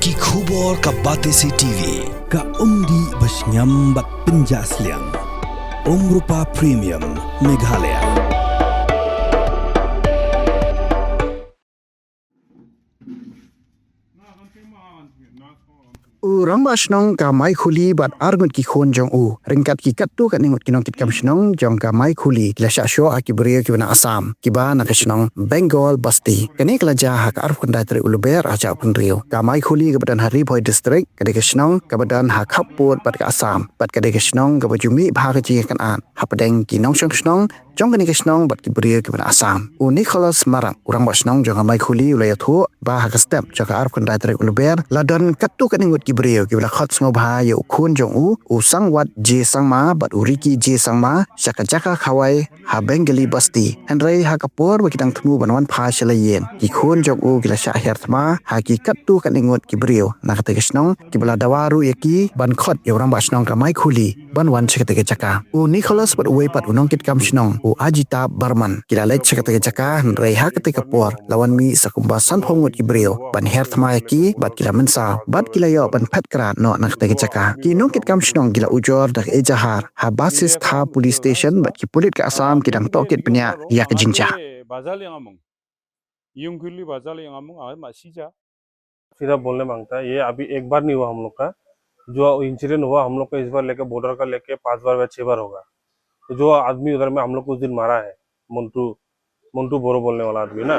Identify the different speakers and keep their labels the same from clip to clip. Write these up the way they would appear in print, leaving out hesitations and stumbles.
Speaker 1: Ki khubor ka Batese TV
Speaker 2: ka umdi basnyam bat penjasliang Rupa Premium Meghalaya.
Speaker 3: Ramba snong ka mai khuli bat argut ki khon jong ringkat ki kattu kan ningut kinong kit kam snong jong ka mai khuli la sha sho aki brio ki bana Assam ki ba na snong Bengal Basti kani kala ja ha ka arf kan dai tre uluber aja pun rio ka mai khuli ka badan hari boy district ka de snong ka badan ha khaput bat ka Assam bat ka de snong ka bajumi bha ka ji kan an ha padeng ki nong snong jong kani snong bat ki brio ki bana Assam Nicholas Marang urang ba snong jong mai khuli ulaya thu ba ha ka step jaka arf kan dai tre uluber la dan kattu kan ningut Brio ki bla khot sngo bha ye khun jong u sangwat je sangma bat uriki je sangma shaka jaka khawai ha Bengali Basti henrei ha kapor ba kitang thmu banwan pha chalayen ki khun jong u gila sha herthma ha ki kattu kan ingot ki brio na kate snong ki bla dawaru ye ki ban khot ye ram ba snong ka mai khuli ban wan chakate ke chaka Nicholas bat we pat unong kit kam snong Ajita Barman kila lech chakate ke chaka henrei ha kate kapor lawan mi sakumba san hongot ki brio ban herthma ye ki bat kila mensa bat kila yo ban phat krat no nak te chaka ki nong kit kam snong gila ujor dak ejahar ha basis tha police station bat ki pulit ka Assam ki dang tokit pnya ya ka jingja
Speaker 4: बाजार यांगामंग यूंगकुली बाजार यांगामंग आए मासीजा सीधा बोलने मांगता है ये अभी एक बार नहीं हुआ हम लोग का जो इंसिडेंट हुआ हम लोग का इस बार लेके बॉर्डर का लेके 5 बार या 6 बार होगा तो जो आदमी उधर में हम लोग को उस दिन मारा है मुंटू मुंटू बोरो बोलने वाला आदमी ना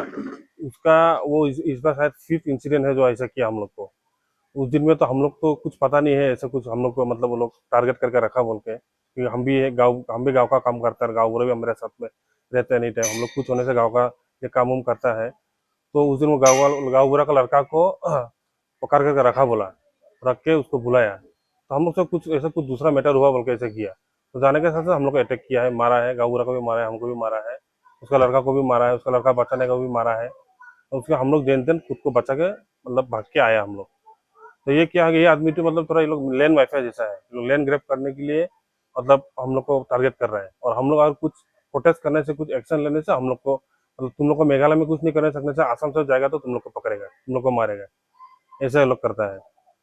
Speaker 4: उसका वो इस बार शायद 5th इंसिडेंट है जो ऐसा किया हम लोग को उस दिन में तो हम लोग को कुछ पता नहीं है ऐसा कुछ हम लोग को मतलब वो लोग टारगेट करके रखा बोल के क्योंकि हम भी गांव का काम करते हैं गांव वाले भी हमारे साथ में रहते हैं नहीं टाइम हम लोग कुछ होने से गांव का ये काम उम करता है तो उस दिन वो गांव बुरा का लड़का को पकड़ करके रखा बोला रख के उसको बुलाया तो हम लोग से कुछ ऐसा कुछ दूसरा मैटर हुआ बोल के ऐसे किया तो जाने के साथ साथ हम लोग को अटैक किया है मारा है गांव बुरा को भी मारा है हमको भी मारा है उसका लड़का को भी मारा है उसका लड़का बचाने को भी मारा है और उसके हम लोग दिन खुद को बचा के मतलब भाग के आया हम लोग तो ये क्या है ये आदमी तो मतलब थोड़ा ये लोग लैंड माफिया जैसा है लोग लैंड ग्रैब करने के लिए मतलब हम लोग को टारगेट कर रहे हैं और हम लोग अगर कुछ प्रोटेस्ट करने से कुछ एक्शन लेने से हम लोग को मतलब तुम लोग को मेघालय में कुछ नहीं करने सकने से आसाम से जाएगा तो तुम लोग को पकड़ेगा तुम लोग को मारेगा ऐसा लोग करता है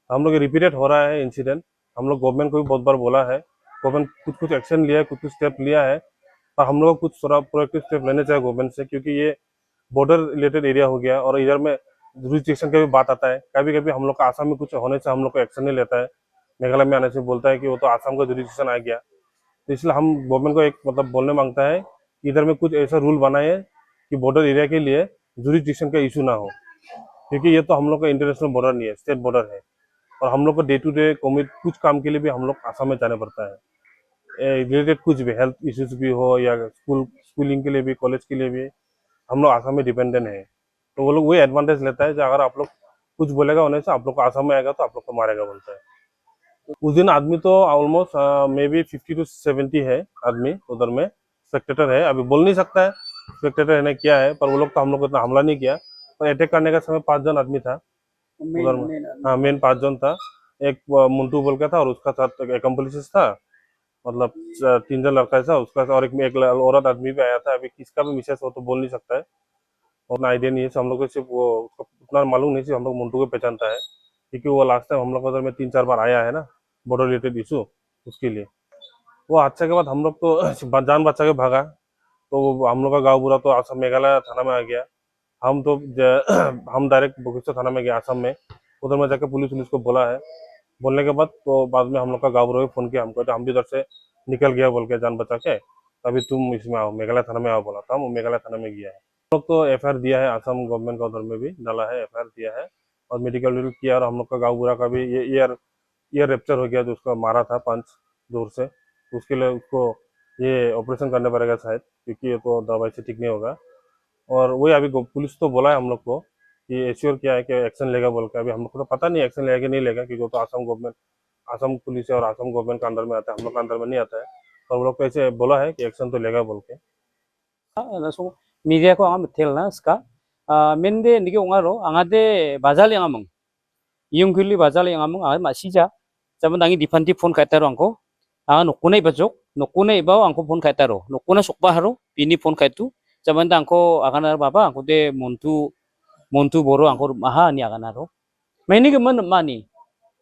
Speaker 4: हम लोग रिपीटेड हो रहा है इंसिडेंट हम लोग गवर्नमेंट को भी बहुत बार बोला है गवर्नमेंट कुछ एक्शन लिया है कुछ स्टेप लिया है और हम लोग को कुछ थोड़ा प्रोएक्टिव स्टेप लेने चाहिए गवर्नमेंट से क्योंकि ये बॉर्डर रिलेटेड एरिया हो गया और इधर में जुरिस्डिक्शन का भी बात आता है कभी कभी हम लोग का आसाम में कुछ होने से हम लोग को एक्शन नहीं लेता है मेघालय में आने से बोलता है कि वो तो आसाम का जुरिस्डिक्शन आ गया तो इसलिए हम गवर्नमेंट को एक मतलब बोलने मांगता है कि इधर में कुछ ऐसा रूल बनाए कि बॉर्डर एरिया के लिए जुरिस्डिक्शन का इशू ना हो क्योंकि ये तो हम लोग का इंटरनेशनल बॉर्डर नहीं है स्टेट बॉर्डर है और हम लोग को डे टू डे कुछ काम के लिए भी हम लोग आसाम में जाना पड़ता है रिलेटेड कुछ भी हेल्थ इश्यूज भी हो या स्कूलिंग के लिए भी कॉलेज के लिए भी हम लोग आसाम में डिपेंडेंट है तो वो लोग वही एडवांटेज लेता है जो अगर आप लोग कुछ बोलेगा होने से आप लोग को आसाम में आएगा तो आप लोग को मारेगा बोलता है उस दिन आदमी तो ऑलमोस्ट मे बी 50 to 70 है आदमी उधर में स्पेक्टेटर है अभी बोल नहीं सकता है स्पेक्टेटर है क्या है पर वो लोग तो हम लोग को इतना हमला नहीं किया पर अटैक करने का समय 5 जन आदमी था उधर में हाँ मेन 5 जन था एक मुंटू बोल का था और उसका साथ एक एक्म्प्लिसिस था मतलब 3 जन लड़का था उसका और एक औरत आदमी भी आया था अभी किसका भी मिसेस हो तो बोल नहीं सकता है उतना आइडिया नहीं है हम लोग को सिर्फ वो उतना मालूम नहीं हम लोग मुंटू को पहचानता है क्योंकि वो लास्ट टाइम हम लोग उधर में 3-4 बार आया है ना बॉर्डर रिलेटेड इशू उसके लिए वो हादसे के बाद हम लोग तो जान बचा के भागा तो हम लोग का गाँव बुरा तो आसाम मेघालय थाना में आ गया हम तो हम डायरेक्ट बोगिस्ता थाना में गए आसाम में उधर में जाकर पुलिस को बोला है बोलने के बाद तो बाद में हम लोग का गाँव बुरा फोन किया हमको तो हम भी उधर से निकल गया बोल के जान बचा के तभी तुम इसमें आओ मेघालय थाना में आओ बोला था हम मेघालय थाना में गया है हम लोग तो एफआईआर दिया है आसाम गवर्नमेंट का उधर में भी डाला है एफआईआर दिया है और मेडिकल किया और हम लोग का गाँव बुरा का भी ये ईयर रेप्चर हो गया जो उसका मारा था पंच दूर से उसके लिए उसको ये ऑपरेशन करना पड़ेगा शायद क्योंकि ये तो दवाई से ठीक नहीं होगा और वही अभी पुलिस तो बोला है हम लोग को कि एश्योर किया है कि एक्शन लेगा बोल के अभी हम लोग को तो पता नहीं एक्शन लेगा कि नहीं लेगा क्योंकि वो तो आसाम गवर्नमेंट आसाम पुलिस और आसाम गवर्नमेंट का अंडर में आता है हम लोग का अंडर में नहीं आता है और वो लोग को ऐसे बोला है कि एक्शन तो लेगा बोल के
Speaker 5: media ko ang metel na ska mende nige ongaro angade bazal yang among iyungkuli bazal yang among ay masija jaman dangi difanti phone kaitaro angko nukunai bajok nukunai baw angko phone kaitaro nukuna sokba haro pini phone kaitu jaman angko aganar baba angko de montu boro angko maha ni aganaro Maini ke man mani.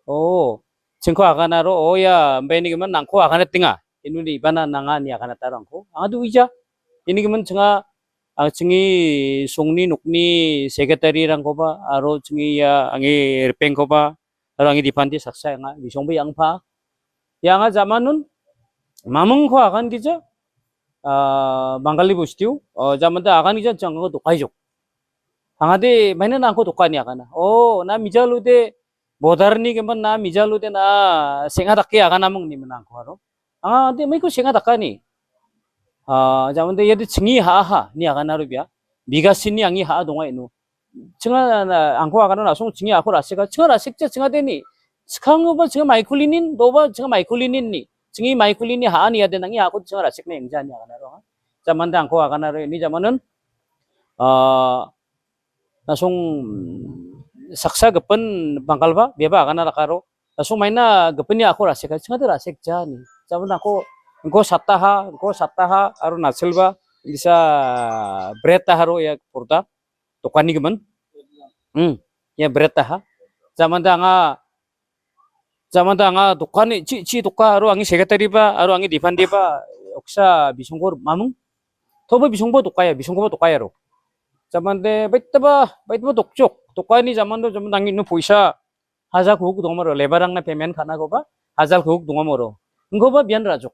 Speaker 5: Oh, cengko akanaro. Oh ya, maini ke man nangko akanet tinga. Inu di bana nanga ni akanet tarangko. Adu ija. Ini ke man cenga cengi songni nukni sekretari rangko ba. Aro cengi ya angi repengko ba. Aro angi dipanti saksa nga bisong ba yang pa. Yang zamanun mamung ko akan kija. Bangali bustiu. Zaman ta akan kija jangko dokaijuk. Angade mainan angko dokani akana. Oh, na mijalude bodarni keman na mijalude na senga dakke akana mong ni menang ko aro. Angade mai ko senga dakani. Zaman de yede chingi ha ni akana rubia. Biga sinni angi ha donga inu. Chinga angko akana na song chingi ako rasika. Chinga rasikja chinga deni. Sekarang ba chinga maikulinin doba chinga maikulinin ni. Chingi maikulini ha ni ade nangi ako chinga rasik na engja ni akana ro. Zaman de angko akana ro ini zamanun nasong saksa gepen bangkal ba biaba akan nakaro nasong maina gepen ni ako rasik chinga rasik jani zaman ako engko sataha aro nasil ba bisa breta haro ya porta tokani gemen ya breta ha zaman anga tokani ci toka aro angi sekretari ba aro angi dipandi ba oksa bisongko mamung toba bisongbo tokaya ro zaman de baitba dokjok dokani zaman nangi nu poisa haja khuk dongmaro lebarang na payment khana ko ba hajal khuk dongmaro engko ba bian rajok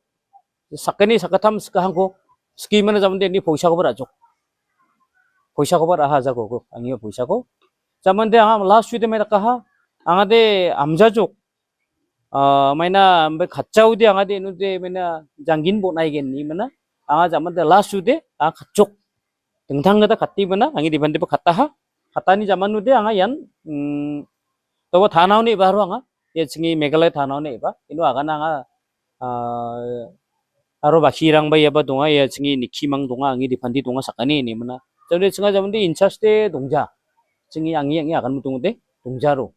Speaker 5: sakani sakatam skahang ko scheme na zaman de ni poisa ko rajok poisa ko ba haja ko angi poisa ko zaman de anga last week me kaha anga de amjajok maina khachaudi anga de nu de mena jangin bonai gen ni mana anga zaman de last week de khachok 등탕가다 갔디브나 앙이 디반디브 갔다하 갔다니 자만누데 앙아 얀 또뭐 다 나오네 바로 앙아 예 징이 메갈라이 다 나오네 바 이노 아가나 앙아 아로 바히랑 바이바 동아 예 징이 니키망 동아 앙이 디반디 동아 사카니 니므나 저네 징아 자문데 인차스데 동자 징이 앙이 아간 무동데 동자로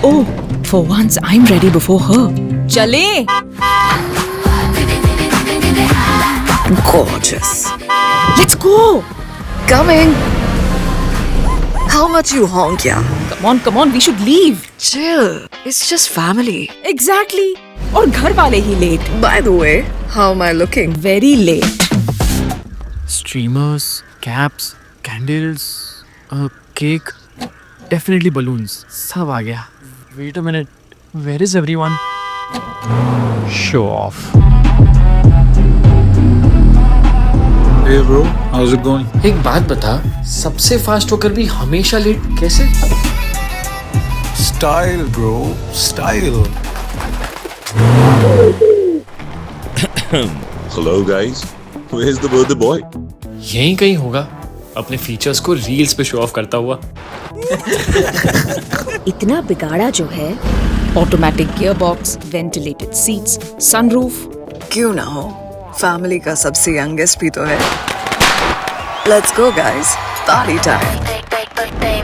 Speaker 6: Oh, for once I'm ready before her. Chale!
Speaker 7: Gorgeous.
Speaker 6: Let's go!
Speaker 7: Coming. How much you honk, yeah?
Speaker 6: Come on, we should leave.
Speaker 7: Chill. It's just family.
Speaker 6: Exactly. और घर वाले ही late.
Speaker 7: By the way, how am I looking?
Speaker 6: Very late.
Speaker 8: Streamers, caps, candles, cake, definitely balloons. सब आ गया. Wait a minute. Where is everyone? Show off.
Speaker 9: Hey bro, how's it going?
Speaker 8: एक बात बता, सबसे fast होकर भी हमेशा लेट कैसे?
Speaker 1: Style, bro. Style.
Speaker 10: Hello guys, where's the birthday boy?
Speaker 8: यहीं कहीं होगा, अपने फीचर्स को रील्स पे शो ऑफ करता हुआ.
Speaker 6: इतना बिगाड़ा जो है. Automatic gearbox, ventilated seats, sunroof.
Speaker 7: क्यों ना हो? फैमिली का सबसे यंगेस्ट भी तो है. Let's go guys, party time.